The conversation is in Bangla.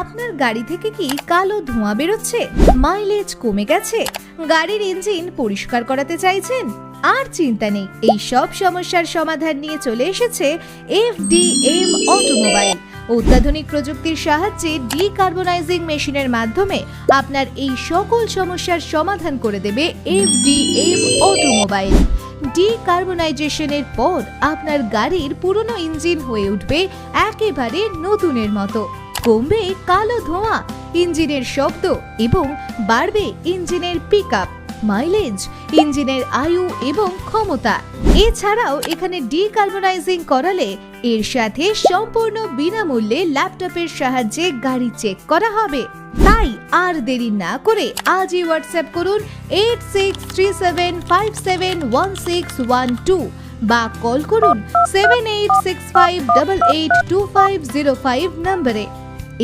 আপনার গাড়ি থেকে কি কালো ধোঁয়া বেরোচ্ছে, মাইলেজ কমে গেছে, গাড়ির ইঞ্জিন পরিষ্কার করাতে চাইছেন? আর চিন্তা নেই, এই সব সমস্যার সমাধান নিয়ে চলে এসেছে FDM অটোমোবাইল। অত্যাধুনিক প্রযুক্তির সাহায্যে ডিকার্বনাইজিং মেশিনের মাধ্যমে আপনার এই সকল সমস্যার সমাধান করে দেবে FDM অটোমোবাইল। ডিকার্বনাইজেশনের পর আপনার গাড়ির পুরনো ইঞ্জিন হয়ে উঠবে একেবারে নতুনের মতো। কমবে কালো ধোঁয়া, ইঞ্জিনের শব্দ এবং বাড়বে ইঞ্জিনের পিকআপ, মাইলেজ, ইঞ্জিনের আয়ু এবং ক্ষমতা। এছাড়াও এখানে ডিকার্বনাইজিং করালে এর সাথে সম্পূর্ণ বিনামূল্যে ল্যাপটপের সাহায্যে গাড়ি চেক করা হবে। তাই আর দেরি না করে আজই হোয়াটসঅ্যাপ করুন 8637571612 বা কল করুন 7865882505 নম্বরে।